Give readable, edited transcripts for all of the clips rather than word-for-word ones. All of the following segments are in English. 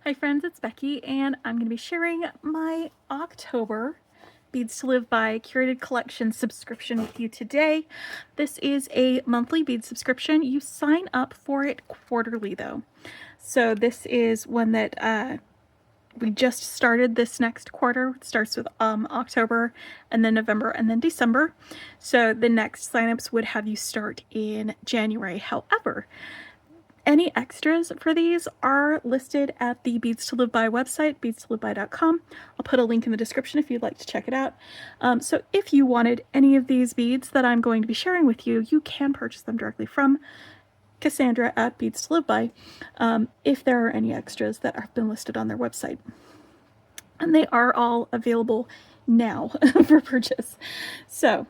Hi friends, it's Becky and I'm going to be sharing my October Beads to Live By Curated Collection subscription with you today. This is a monthly bead subscription. You sign up for it quarterly though. So this is one that we just started this next quarter. It starts with October and then November and then December. So the next signups would have you start in January. However, any extras for these are listed at the Beads to Live By website, beadstoliveby.com. I'll put a link in the description if you'd like to check it out. So if you wanted any of these beads that I'm going to be sharing with you, you can purchase them directly from Cassandra at Beads to Live By if there are any extras that have been listed on their website. And they are all available now for purchase. So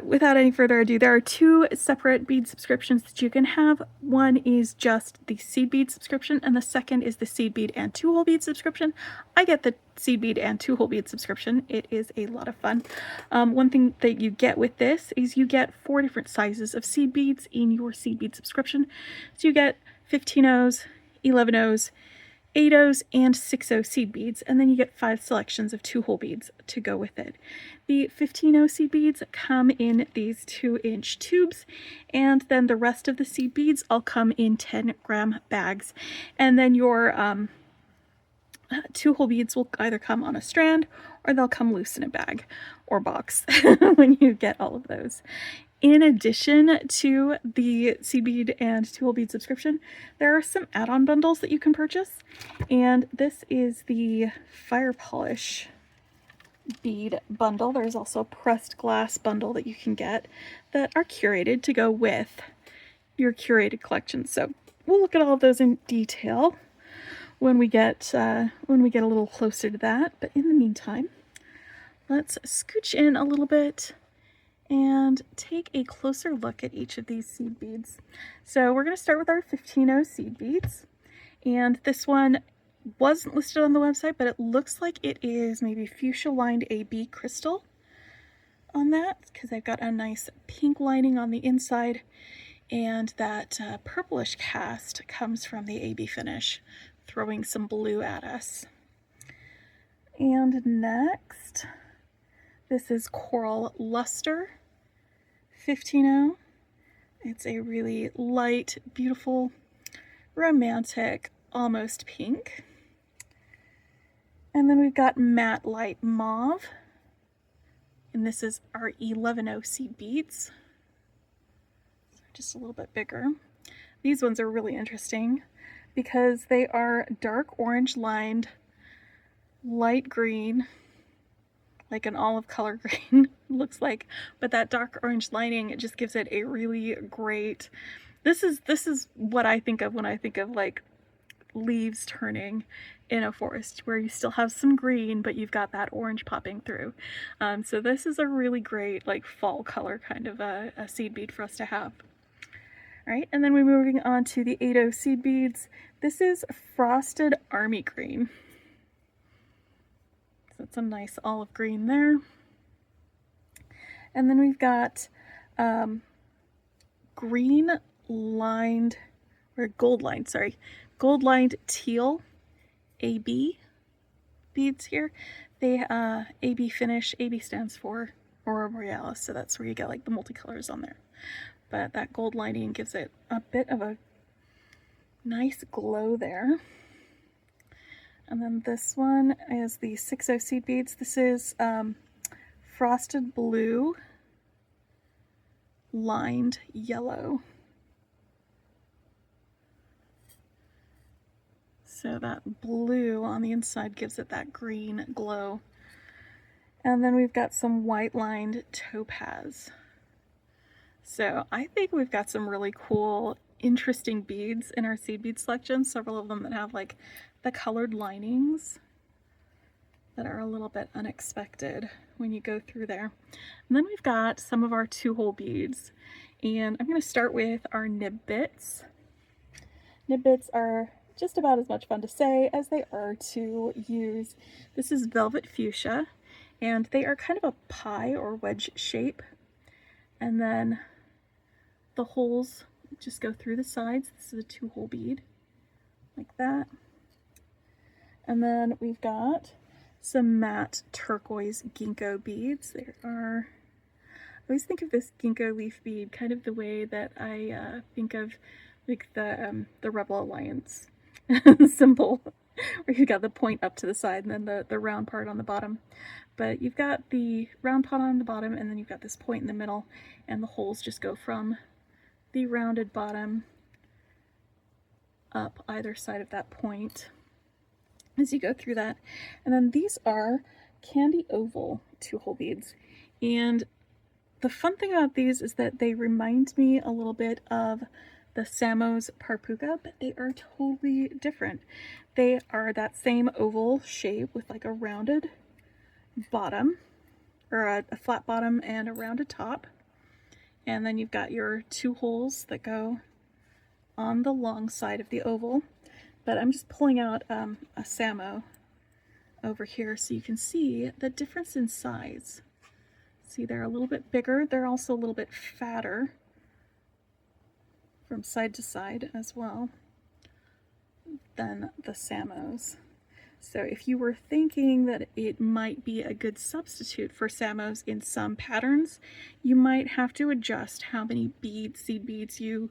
without any further ado, there are two separate bead subscriptions that you can have. One is just the seed bead subscription, and the second is the seed bead and 2-hole bead subscription. I get the seed bead and 2-hole bead subscription. It is a lot of fun. One thing that you get with this is you get 4 different sizes of seed beads in your seed bead subscription. So you get 15 O's, 11 O's, 8 O's, and 6 O seed beads, and then you get 5 selections of 2-hole beads to go with it. The 15 O seed beads come in these 2-inch tubes, and then the rest of the seed beads all come in 10-gram bags. And then your 2-hole beads will either come on a strand or they'll come loose in a bag or box when you get all of those. In addition to the seed bead and 2-hole bead subscription, there are some add-on bundles that you can purchase. And this is the firepolish bead bundle. There's also a pressed glass bundle that you can get that are curated to go with your curated collection. So we'll look at all of those in detail when we get a little closer to that. But in the meantime, let's scooch in a little bit and take a closer look at each of these seed beads. So we're going to start with our 15 O seed beads, and this one wasn't listed on the website, but it looks like it is maybe fuchsia lined AB crystal on that, because I've got a nice pink lining on the inside, and that purplish cast comes from the AB finish, throwing some blue at us. And next, this is Coral Luster 15O. It's a really light, beautiful, romantic, almost pink. And then we've got Matte Light Mauve. And this is our 11O seed beads. So just a little bit bigger. These ones are really interesting because they are dark orange lined, light green, like an olive color green looks like, but that dark orange lining, it just gives it a really great, this is what I think of when I think of like leaves turning in a forest, where you still have some green but you've got that orange popping through. So this is a really great like fall color kind of a seed bead for us to have. All right, and then we're moving on to the 8O seed beads. This is Frosted Army Green. So it's a nice olive green there. And then we've got green lined, or gold lined, sorry, gold lined teal AB beads here. They AB finish, AB stands for Aurora Borealis, so that's where you get like the multicolors on there. But that gold lining gives it a bit of a nice glow there. And then this one is the 6O seed beads. This is Frosted Blue lined yellow. So that blue on the inside gives it that green glow. And then we've got some white lined topaz. So I think we've got some really cool, interesting beads in our seed bead selection. Several of them that have like the colored linings that are a little bit unexpected when you go through there. And then we've got some of our 2-hole beads, and I'm going to start with our nib bits. Nib bits are just about as much fun to say as they are to use. This is Velvet Fuchsia, and they are kind of a pie or wedge shape, and then the holes just go through the sides. This is a 2-hole bead like that. And then we've got some matte turquoise ginkgo beads. There are, I always think of this ginkgo leaf bead kind of the way that I think of like the Rebel Alliance symbol, where you've got the point up to the side and then the round part on the bottom. But you've got the round part on the bottom, and then you've got this point in the middle, and the holes just go from the rounded bottom up either side of that point as you go through that. And then these are candy oval 2-hole beads. And the fun thing about these is that they remind me a little bit of the Samos Parpuka, but they are totally different. They are that same oval shape with like a rounded bottom, or a flat bottom and a rounded top. And then you've got your 2 holes that go on the long side of the oval. But I'm just pulling out a Samo over here so you can see the difference in size. See, they're a little bit bigger. They're also a little bit fatter from side to side as well than the Samos. So if you were thinking that it might be a good substitute for Samos in some patterns, you might have to adjust how many seed beads you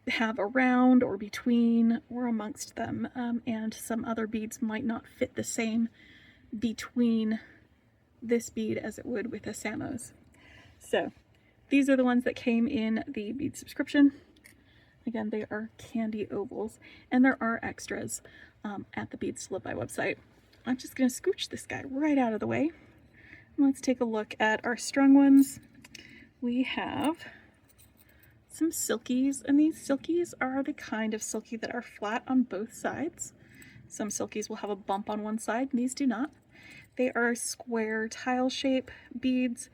have around or between or amongst them, and some other beads might not fit the same between this bead as it would with a Samos. So these are the ones that came in the bead subscription. Again, they are candy ovals, and there are extras at the Beads to Live By website. I'm just going to scooch this guy right out of the way. Let's take a look at our strung ones. We have some silkies, and these silkies are the kind of silky that are flat on both sides. Some silkies will have a bump on one side, and these do not. They are square tile shape beads.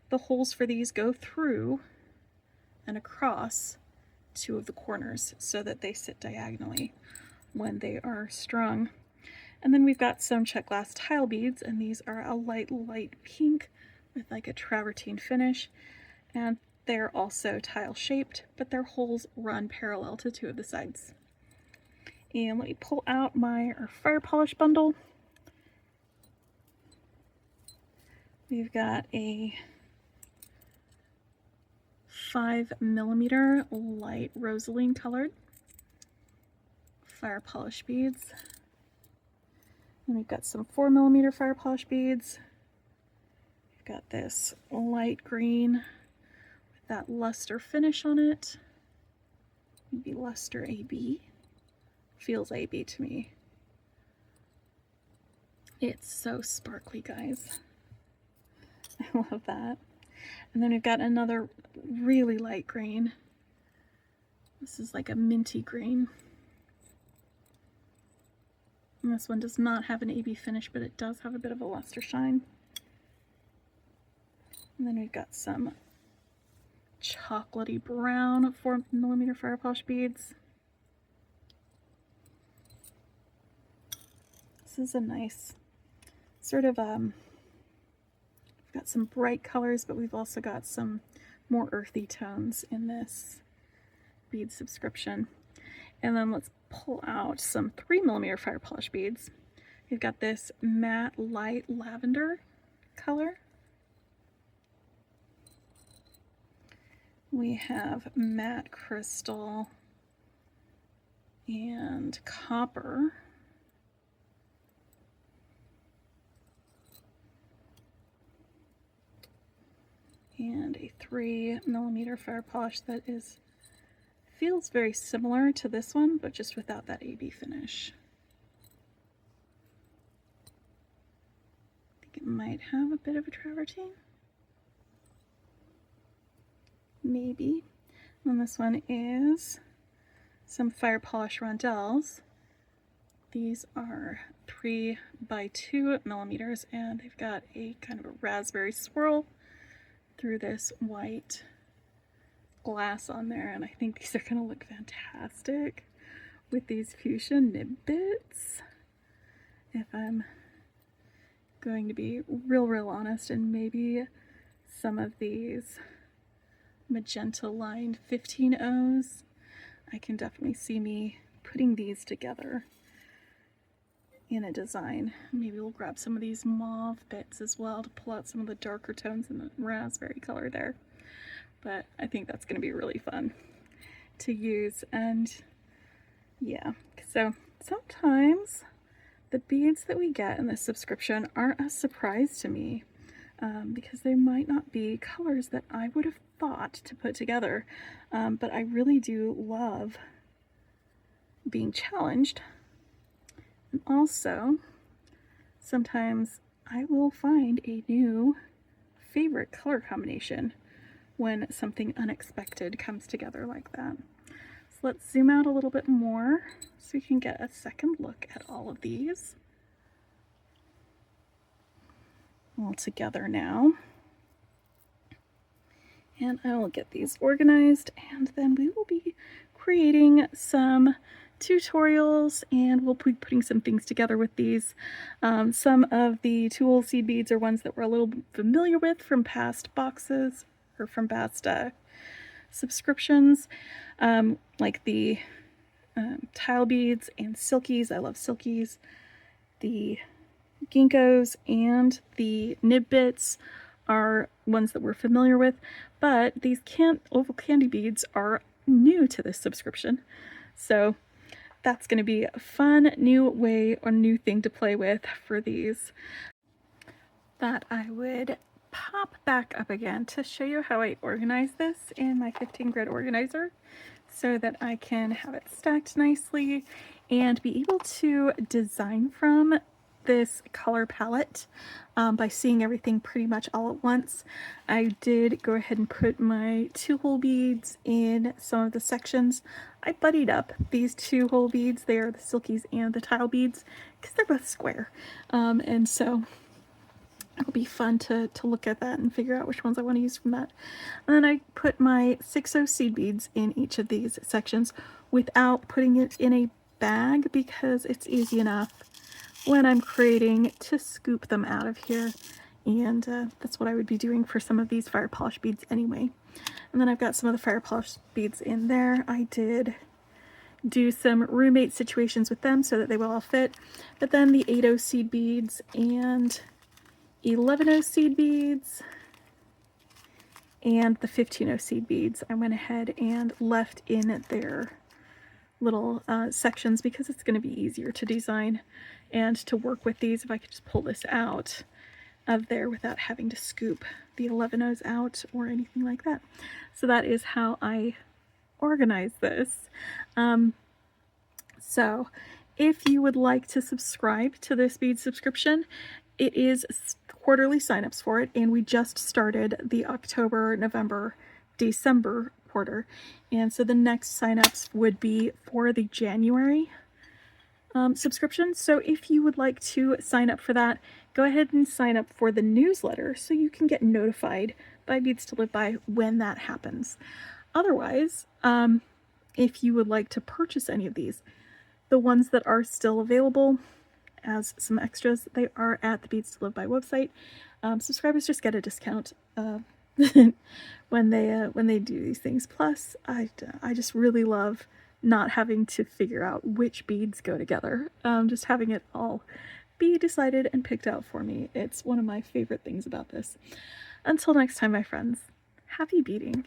The holes for these go through and across 2 of the corners so that they sit diagonally when they are strung. And then we've got some check glass tile beads, and these are a light pink with like a travertine finish, and they're also tile shaped, but their holes run parallel to 2 of the sides. And let me pull out our fire polish bundle. We've got a 5mm light rosaline colored fire polish beads. And we've got some 4mm fire polish beads. We've got this light green with that luster finish on it. Maybe luster AB. Feels AB to me. It's so sparkly, guys. I love that. And then we've got another really light green. This is like a minty green. And this one does not have an AB finish, but it does have a bit of a luster shine. And then we've got some chocolatey brown 4mm fire polish beads. This is a nice sort of, we've got some bright colors, but we've also got some more earthy tones in this bead subscription. And then let's pull out some 3mm fire polish beads. We've got this matte light lavender color. We have matte crystal and copper. And a 3mm fire polish that feels very similar to this one, but just without that AB finish. I think it might have a bit of a travertine. Maybe. And this one is some fire polish rondelles. These are 3x2mm, and they've got a kind of a raspberry swirl through this white glass on there, and I think these are going to look fantastic with these fuchsia nib bits, if I'm going to be real honest. And maybe some of these magenta lined 15-0s, I can definitely see me putting these together in a design. Maybe we'll grab some of these mauve bits as well to pull out some of the darker tones in the raspberry color there. But I think that's going to be really fun to use. And yeah, so sometimes the beads that we get in this subscription are a surprise to me, because they might not be colors that I would have thought to put together, but I really do love being challenged. And also, sometimes I will find a new favorite color combination when something unexpected comes together like that. So let's zoom out a little bit more so we can get a second look at all of these all together now. And I will get these organized, and then we will be creating some tutorials, and we'll be putting some things together with these. Some of the tool seed beads are ones that we're a little familiar with from past boxes or from past subscriptions, like the tile beads and silkies. I love silkies. The ginkgos and the nib bits are ones that we're familiar with, but these oval candy beads are new to this subscription. So that's going to be a fun new way or new thing to play with for these. That I would pop back up again to show you how I organize this in my 15 grid organizer so that I can have it stacked nicely and be able to design from this color palette by seeing everything pretty much all at once. I did go ahead and put my 2-hole beads in some of the sections. I buddied up these 2-hole beads. They are the silkies and the tile beads because they're both square, and so it'll be fun to look at that and figure out which ones I want to use from that. And then I put my 6/0 seed beads in each of these sections without putting it in a bag because it's easy enough when I'm creating to scoop them out of here, and that's what I would be doing for some of these fire polish beads anyway. And then I've got some of the fire polish beads in there. I did do some roommate situations with them so that they will all fit, but then the 8/0 seed beads and 11/0 seed beads and the 15/0 seed beads I went ahead and left in their little sections because it's going to be easier to design and to work with these if I could just pull this out of there without having to scoop the 11/0s out or anything like that. So that is how I organize this. So if you would like to subscribe to this bead subscription, it is quarterly signups for it, and we just started the October, November, December quarter, and so the next signups would be for the January subscription. So if you would like to sign up for that, go ahead and sign up for the newsletter so you can get notified by Beads to Live By when that happens. Otherwise, if you would like to purchase any of these, the ones that are still available as some extras, they are at the Beads to Live By website. Subscribers just get a discount when they do these things. Plus, I just really love not having to figure out which beads go together. Just having it all be decided and picked out for me. It's one of my favorite things about this. Until next time, my friends, happy beading.